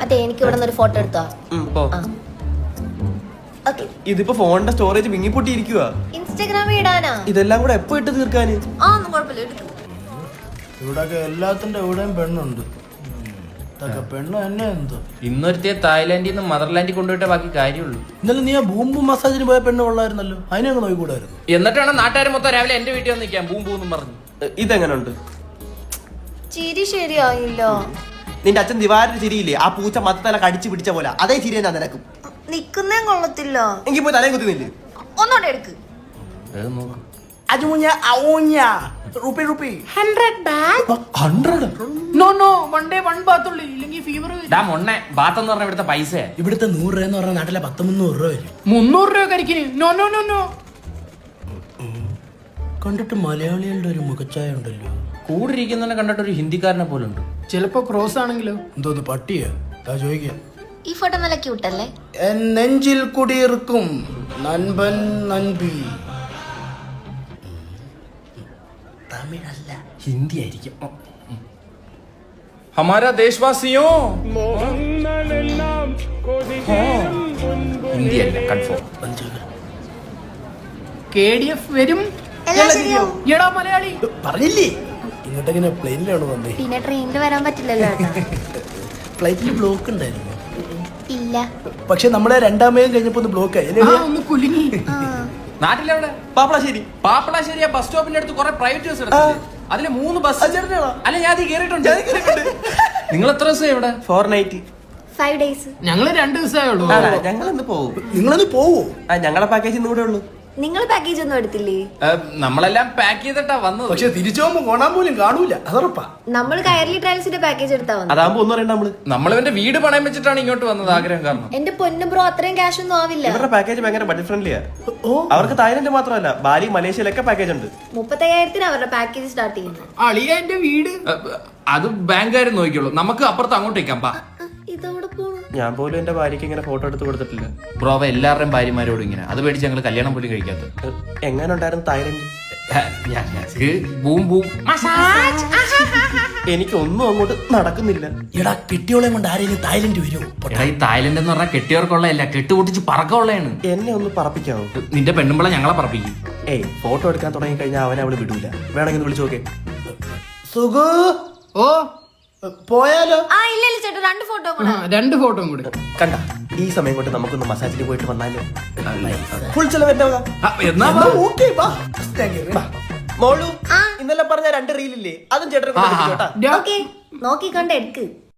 അതെ, എനിക്ക് ഇവിടെ നിന്ന് ഒരു ഫോട്ടോ എടുത്തോ. ഇതിപ്പോ ഫോണിന്റെ സ്റ്റോറേജ് വിങ്ങിപ്പൊട്ടിയിരിക്കുക. ഇൻസ്റ്റാഗ്രാമിൽ ഇടാനാ? ഇതെല്ലാം കൂടെ എപ്പോ ഇട്ട് തീർക്കാന്? ഇവിടൊക്കെ എല്ലാത്തിന്റെ ഇവിടെയും പെണ്ണുണ്ട്. പെണ്ണ് തന്നെ എന്തോ ഇന്നൊരുത്തിയെ തായ്ലാന്റിൽ നിന്ന് മദർലാൻഡിൽ കൊണ്ടുപോയിട്ടേ ബാക്കി കാര്യമുള്ളൂ. ഇന്നലെ നീ ആ ബൂംബു മസാജിന് പോയ പെണ്ണ് കൊള്ളായിരുന്നല്ലോ, അതിനെ അങ്ങ് നോക്കിക്കൂടായിരുന്നു. എന്നിട്ടാണ് നാട്ടുകാർ മൊത്തം രാവിലെ എന്റെ വീട്ടിൽ വന്ന് നിൽക്കാൻ ബൂം ബൂന്നും പറഞ്ഞു. ഇതെങ്ങനുണ്ട്? ചിരി ശരിയായില്ല. നിന്റെ അച്ഛൻ ദിവാരിന്റെ ചിരിയില്ലേ, ആ പൂച്ച മത്തല കടിച്ചു പിടിച്ച പോലെ അതേ ചിരി തന്നെ നിനക്കും. നിക്കുന്നേ കൊള്ളത്തില്ല. എങ്കിൽ പോയി തലയും കുത്തുന്നില്ലേ? ഒന്നോടെ എടുക്ക്. ഇവിടുത്തെ പൈസ ഇവിടുത്തെ 100 രൂപ എന്ന് പറഞ്ഞ നാട്ടിലെ 300 രൂപ വരും. 300 രൂപ കരിക്കിന്. No no no no. കണ്ടിട്ട് മലയാളികളുടെ ഒരു മുഖച്ചായ ഉണ്ടല്ലോ. കൂടിരിക്കുന്നതിനെ കണ്ടിട്ട് ഒരു ഹിന്ദിക്കാരനെ പോലെ ഉണ്ട്. ചിലപ്പോ ക്രോസ് ആണെങ്കിലോ? എന്തോന്ന് പട്ടിയാ ചോദിക്കാം. ഈ ഫോട്ടോ നല്ല ക്യൂട്ടല്ലേ? എൻ നെഞ്ചിൽ കുടിയിരിക്കും നൻപൻ നൻപി. തമിഴല്ല, ഹിന്ദി ആയിരിക്കും. ഹമാരാ ദേശവാസിയോ ഹിന്ദി അല്ല, കൺഫേം. KDF വരും. എടാ മലയാളി പറഞ്ഞില്ലേ ഇങ്ങോട്ടെങ്ങനെ പ്ലെയിനിലാണ് വന്നേ? പിന്നെ ട്രെയിനിൽ വരാൻ പറ്റില്ലല്ലോ. ഫ്ലൈറ്റിൽ ബ്ലോക്ക് ഉണ്ടായിരുന്നു. ഇല്ല, പക്ഷെ നമ്മുടെ രണ്ടാമയം കഴിഞ്ഞപ്പോ ഒന്ന് ബ്ലോക്ക് ആയി. ഒന്ന് കുലുങ്ങി. നാട്ടിലെവിടെ? പാപ്പളശ്ശേരി. പാപ്പളശ്ശേരി ബസ് സ്റ്റോപ്പിന്റെ അടുത്ത് കുറെ പ്രൈവറ്റ് ബസ് എടുത്തില്ലേ? അതില് 3 ബസ്. അല്ല, ഞാൻ കേറിയിട്ടുണ്ട്. നിങ്ങൾ എത്ര ദിവസം ഇവിടെ? 4 night. 5 days. ഞങ്ങള് 2 ദിവസമേ ഉള്ളൂ. ഞങ്ങളൊന്ന് പോവും. നിങ്ങളൊന്ന് പോവോ? ഞങ്ങളുടെ പാക്കേജ് ഇന്ന് കൂടെ ഉള്ളു. നിങ്ങൾ പാക്കേജ് ഒന്നും എടുത്തില്ലേ? നമ്മളെല്ലാം പാക്ക് ചെയ്തിട്ടാ വന്നത്. പക്ഷെ തിരിച്ചു പോകുമ്പോ കാണാൻ പോലും കാണൂല, അതറപ്പാ. നമ്മൾ കയർലി ട്രാവൽസിന്റെ പാക്കേജ് എടുത്താ വന്നത്. അതാകുമ്പോ ഒന്നും അറിയണ്ട. നമ്മളിവന്റെ വീട് പണയം വെച്ചിട്ടാണ് ഇങ്ങോട്ട് വന്നത്, ആഗ്രഹം കാരണം. എന്റെ പൊന്നു ബ്രോ, അത്രയും ക്യാഷ് ഒന്നും ആവില്ല. ഇവരുടെ പാക്കേജ് ഭയങ്കര ബഡ്ജറ്റ് ഫ്രണ്ട്ലിയാ. അവർക്ക് തായ്ലൻഡ് മാത്രമല്ല, ബാലി, മലേഷ്യയിലൊക്കെ പാക്കേജ് ഉണ്ട്. 35,000 അവരുടെ പാക്കേജ് സ്റ്റാർട്ട് ചെയ്യുന്നത്. അളിയ എന്റെ വീട് അത് ബാങ്കുകാരും നോക്കിയുള്ളൂ. നമുക്ക് അപ്പുറത്ത് അങ്ങോട്ട് വയ്ക്കാം. ഇതോടെ പോണു. ഞാൻ പോലും എന്റെ ഭാര്യക്ക് ഇങ്ങനെ ഫോട്ടോ എടുത്ത് കൊടുത്തിട്ടില്ല. ബ്രോവ എല്ലാവരുടെയും ഭാര്യമാരോടും ഇങ്ങനെ. അത് പേടിച്ച് ഞങ്ങൾ കല്യാണം പോലും കഴിക്കാത്ത. എങ്ങനെ ഉണ്ടായിരുന്നു തായ്ലൻഡ്? Boom boom. എനിക്കൊന്നും അങ്ങോട്ട് നടക്കുന്നില്ല. എടാ കെട്ടിയോളെ കൊണ്ട് ആരെങ്കിലും തായ്ലൻഡ് വരുമോ? ഈ തായ്ലൻഡ് എന്ന് പറഞ്ഞാൽ കെട്ടിയവർക്കുള്ളതല്ല, കെട്ടുപൊട്ടിച്ച് പറക്കമുള്ളതാണ്. എന്നെ ഒന്ന് പറപ്പിക്കാവോ? നിന്റെ പെണ്ണുമ്പളെ ഞങ്ങളെ പറപ്പിക്കും. ഫോട്ടോ എടുക്കാൻ തുടങ്ങി കഴിഞ്ഞാൽ അവള് വിടൂല. വേണമെങ്കിൽ വിളിച്ചു നോക്കേ. സുഖു ഓ പോയാലോ? ഇല്ല ചേട്ടാ, 2 ഫോട്ടോ 2 ഫോട്ടോയും കൂടി കണ്ട. ഈ സമയം കൊണ്ട് നമുക്കൊന്ന് മസാജിന് പോയിട്ട് വന്നാലോ? ഫുൾ ചെലവ്. എന്നാ മോളു ഇന്നലെ പറഞ്ഞ 2 റീലില്ലേ, അതും ചേട്ടൻ നോക്കിക്കണ്ട് എടുക്ക്.